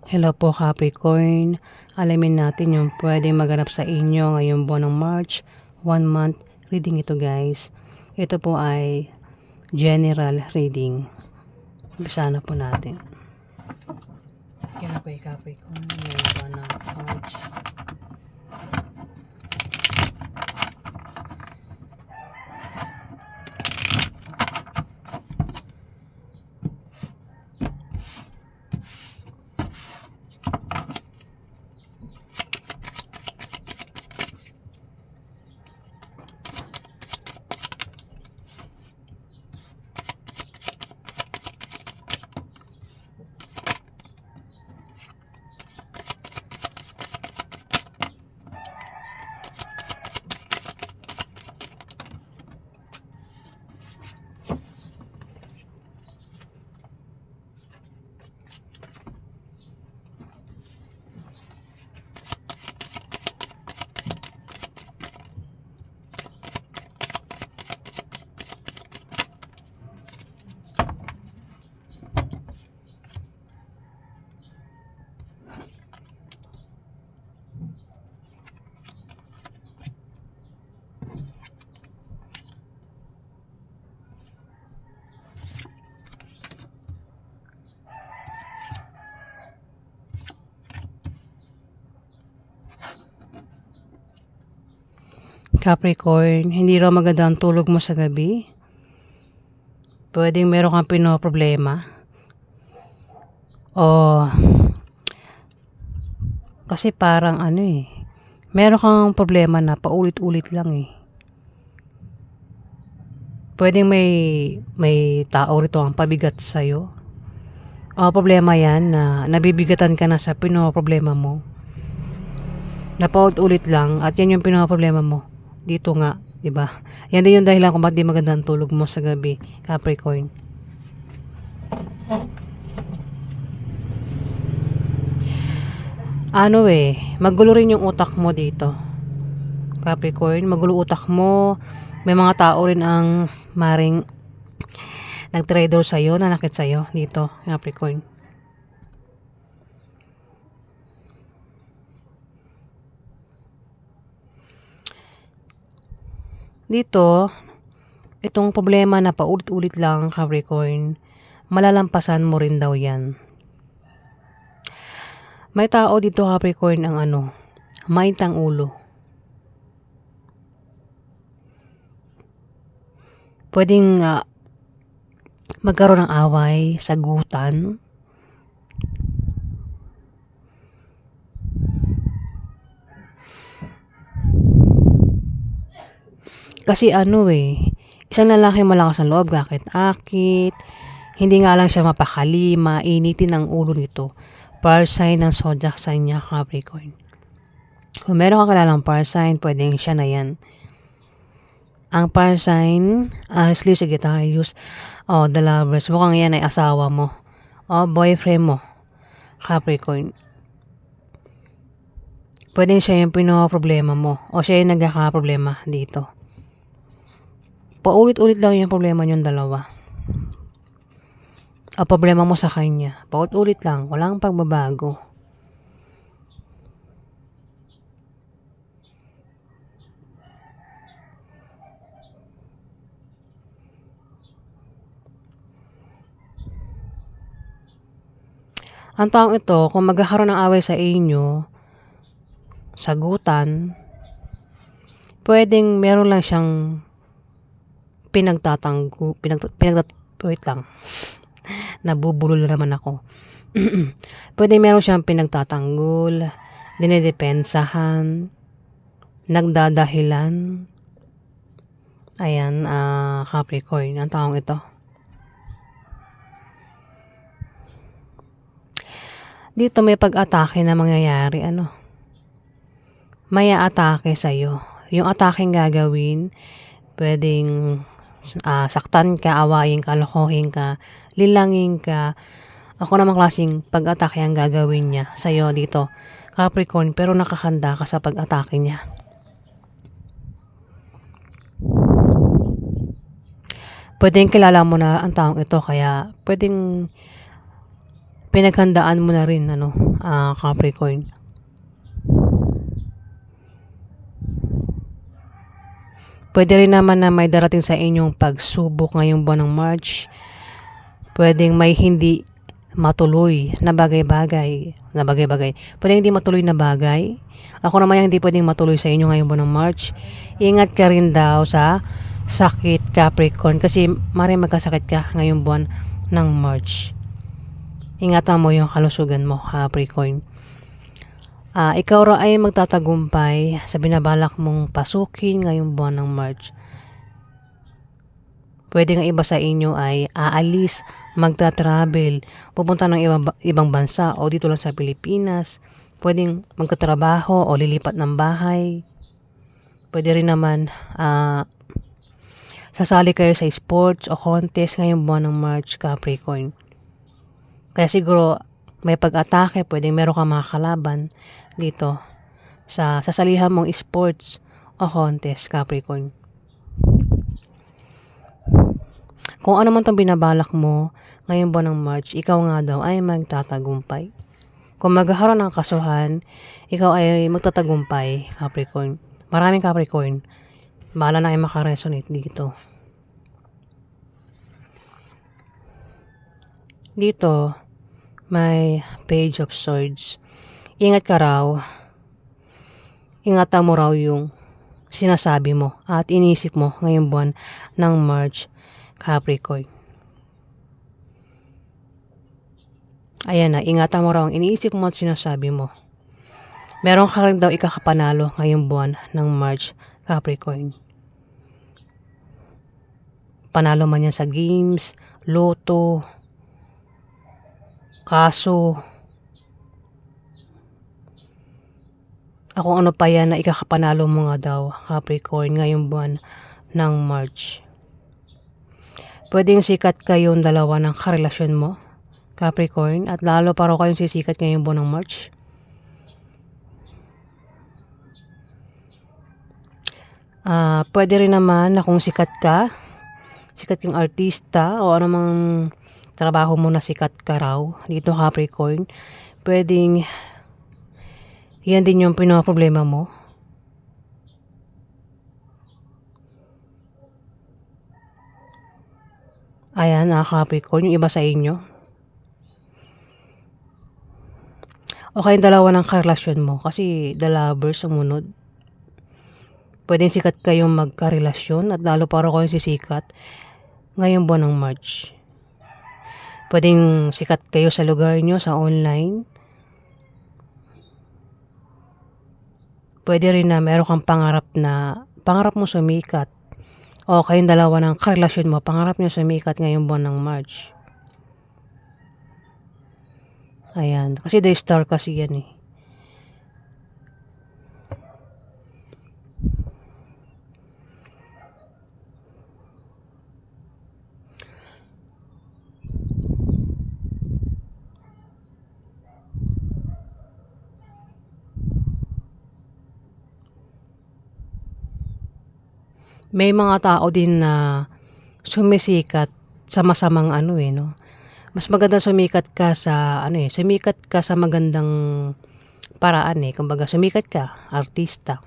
Hello po Capricorn, alamin natin yung pwedeng maganap sa inyo ngayong buwan ng March, 1 month reading ito guys. Ito po ay general reading. Umpisa na po natin. Yan po yung Capricorn ngayong buwan ng March. Capricorn, hindi raw maganda ang tulog mo sa gabi. Pwedeng meron kang pinoproblema. O kasi parang meron kang problema na paulit-ulit lang eh. Pwedeng may tao rito ang pabigat sa'yo. O problema yan na nabibigatan ka na sa pinoproblema mo. Na paulit-ulit lang at yan yung pinoproblema mo. Dito nga, 'di ba? Yan din yung dahilan kung bakit di maganda ang tulog mo sa gabi, Capricorn. Magulo rin yung utak mo dito. Capricorn, magulo utak mo. May mga tao rin ang maring nag-traitor sa'yo, nanakit sa'yo dito, Capricorn. Dito, itong problema na paulit-ulit lang, Capricorn, malalampasan mo rin daw yan. May tao dito, Capricorn, ang maintang ulo. Pwedeng magkaroon ng away, sagutan. Kasi isang lalaki malakas ang loob, akit-akit. Hindi nga lang siya mapakali, mainitin ang ulo nito. Fire sign ng zodiac sign niya, Capricorn. Kung meron ka kilalang fire sign, pwedeng siya na yan. Ang fire sign, honestly, Sagittarius, the lovers, mukhang yan ay asawa mo. Boyfriend mo, Capricorn. Pwedeng siya yung pinoproblema mo. O siya yung nagkakaproblema dito. Paulit-ulit lang yung problema niyong dalawa. O problema mo sa kanya. Paulit-ulit lang. Walang pagbabago. Ang taong ito, kung magkakaroon ng away sa inyo, sagutan, pwedeng meron lang siyang wait lang. Nabubulol naman ako. Pwede meron siyang pinagtatanggol, dinidepensahan, nagdadahilan. Ayan, Capricorn, ang taong ito. Dito may pag-atake na mangyayari, may atake sa'yo. Yung ataking gagawin, pwedeng saktan ka, awayin ka, lokohin ka, lilangin ka. Ako namang klaseng pag-atake ang gagawin niya sa'yo dito, Capricorn, pero nakahanda ka sa pag-atake niya. Pwedeng kilala mo na ang taong ito, kaya pwedeng pinaghandaan mo na rin, Capricorn. Pwede rin naman na may darating sa inyong pagsubok ngayong buwan ng March. Pwedeng may hindi matuloy na bagay-bagay. Pwede hindi matuloy na bagay. Ako naman yung hindi pwedeng matuloy sa inyo ngayong buwan ng March. Ingat ka rin daw sa sakit, Capricorn. Kasi maaaring magkasakit ka ngayong buwan ng March. Ingatan mo yung kalusugan mo, Capricorn. Ikaw raw ay magtatagumpay sa binabalak mong pasukin ngayong buwan ng March. Pwede nga iba sa inyo ay aalis, magta-travel, pupunta ng ibang bansa o dito lang sa Pilipinas. Pwedeng magkatrabaho o lilipat ng bahay. Pwede rin naman sasali kayo sa sports o contest ngayong buwan ng March, Capricorn. Kaya siguro may pag-atake, pwedeng meron kang mga kalaban dito sa sasalihan mong sports o contest, Capricorn. Kung ano man itong binabalak mo ngayong buwan ng March, ikaw nga daw ay magtatagumpay. Kung magkakaroon ng kasuhan, ikaw ay magtatagumpay, Capricorn. Maraming Capricorn. Bahala na kayo makaresonate dito. Dito, may Page of Swords. Ingat ka raw. Ingatan mo raw yung sinasabi mo at inisip mo ngayong buwan ng March, Capricorn. Ayan na, ingatan mo raw ang iniisip mo at sinasabi mo. Meron ka rin daw ikakapanalo ngayong buwan ng March, Capricorn. Panalo man yan sa games, loto, kaso, ako ano pa yan na ikakapanalo mo nga daw, Capricorn, ngayong buwan ng March. Pwedeng sikat kayong dalawa ng karelasyon mo, Capricorn, at lalo pa raw kayong sisikat ngayong buwan ng March. Pwede rin naman na kung sikat kang artista o anumang trabaho mo na sikat ka raw dito, Capricorn, pwedeng yan din yung pinaproblema mo. Ayan, Capricorn, yung iba sa inyo. O kayong dalawa ng karelasyon mo kasi the lover sumunod. Pwedeng sikat kayong magkarelasyon at lalo para kayong sisikat ngayong buwan ng March. Pwedeng sikat kayo sa lugar nyo, sa online. Pwede rin na meron kang pangarap mo sumikat. O kayong dalawa ng karelasyon mo, pangarap nyo sumikat ngayong buwan ng March. Ayan, kasi the star kasi yan eh. May mga tao din na sumisikat sa masamang no. Mas maganda sumikat ka sa magandang paraan eh. Kumbaga sumikat ka, artista.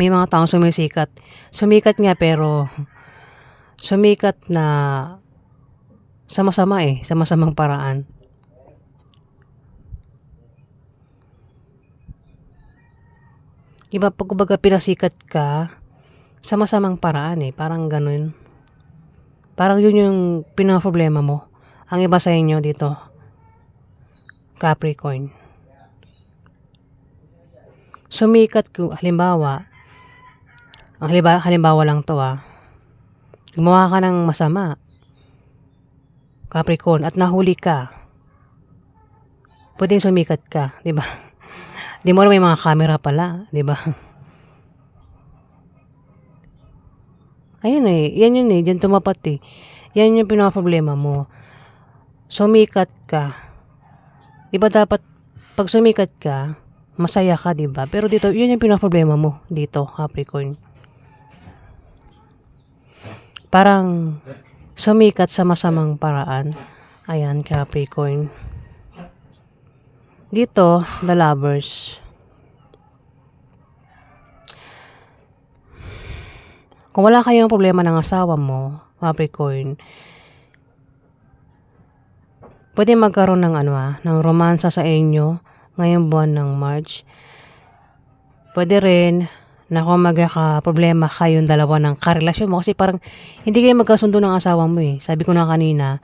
May mga taong sumikat nga pero sumikat na sa masamang paraan. Iba pag kumbaga pinasikat ka sa masamang paraan eh, parang ganun. Parang yun yung pinaproblema mo. Ang iba sa inyo dito, Capricorn. Sumikat kung halimbawa lang to gumawa ka ng masama, Capricorn, at nahuli ka. Pwedeng sumikat ka, di ba? Di mo may mga camera pala, di ba? Ayun eh, yan yun eh, dyan tumapat eh. Yan yung pinaproblema mo. Sumikat ka. Di ba dapat, pag sumikat ka, masaya ka, di ba? Pero dito, yun yung pinaproblema mo dito, Capricorn. Parang sumikat sa masamang paraan. Ayan, Capricorn. Dito, the lovers. Kung wala kayong problema ng asawa mo, Capricorn, pwede magkaroon ng ng romansa sa inyo ngayong buwan ng March. Pwede rin na kung magkaka-problema kayong dalawa ng karelasyon mo kasi parang hindi kayo magkasundo ng asawa mo eh. Sabi ko na kanina,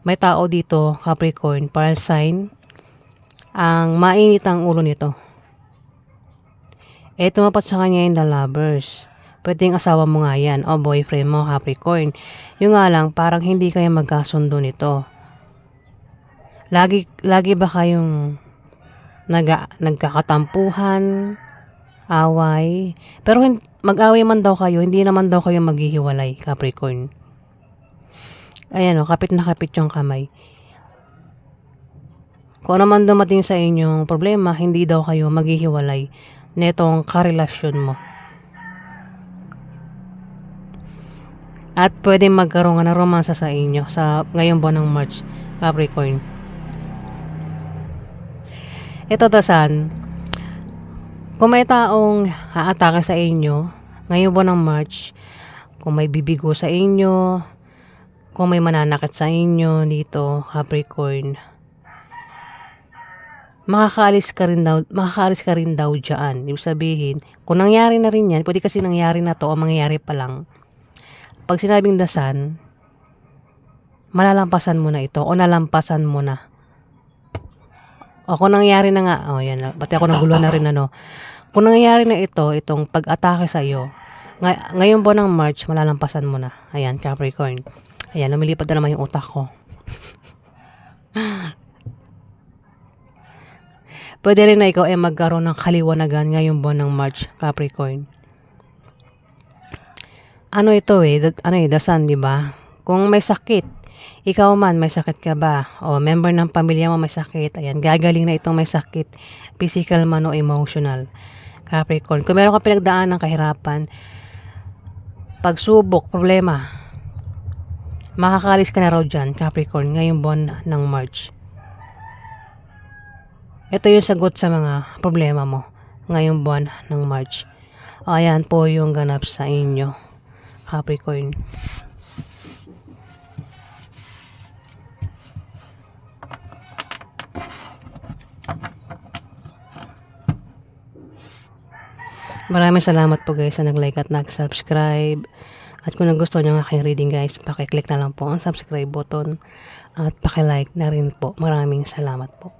may tao dito, Capricorn, fire sign, ang mainit ang ulo nito. Tumapat sa kanya yung the lovers. Pwedeng asawa mo nga yan o boyfriend mo, Capricorn. Yung nga lang, parang hindi kayo magkasundo nito. Lagi ba kayong nagkakatampuhan, away? Pero mag-away man daw kayo, hindi naman daw kayo maghihiwalay, Capricorn. Ayan o, kapit na kapit yung kamay. Kung ano man dumating sa inyong problema, hindi daw kayo maghihiwalay netong karelasyon mo. At pwede magkaroon ng romansa sa inyo sa ngayong buwan ng March, Capricorn. Ito tasan, kung may taong haatake sa inyo ngayong buwan ng March, kung may bibigo sa inyo, kung may mananakit sa inyo dito, Capricorn, makakaalis ka rin daw dyan. Ibig sabihin, kung nangyari na rin yan, pwede kasi nangyari na to o mangyayari pa lang. Pag sinabing dasan, malalampasan mo na ito o nalampasan mo na. O kung nangyari na nga, yan, pati ako naguluhan na rin Kung nangyari na itong pag-atake sa iyo, ngayong buwan ng March, malalampasan mo na. Ayan, Capricorn. Ayan, lumilipad na naman yung utak ko. Pwede rin na ikaw ay magkaroon ng kaliwanagan ngayong buwan ng March, Capricorn. Ano ito the sun, di ba? Kung may sakit, ikaw man may sakit ka ba? O member ng pamilya mo may sakit, ayan, gagaling na itong may sakit, physical man o emotional, Capricorn. Kung meron ka pinagdaan ng kahirapan, pagsubok, problema, makakalis ka na raw dyan, Capricorn, ngayong buwan ng March. Ito yung sagot sa mga problema mo ngayong buwan ng March. Ayan po yung ganap sa inyo, Capricorn. Maraming salamat po guys sa nag-like at nag-subscribe. At kung nagustuhan nyo ang aking reading guys, pakiclick na lang po ang subscribe button at pakilike na rin po. Maraming salamat po.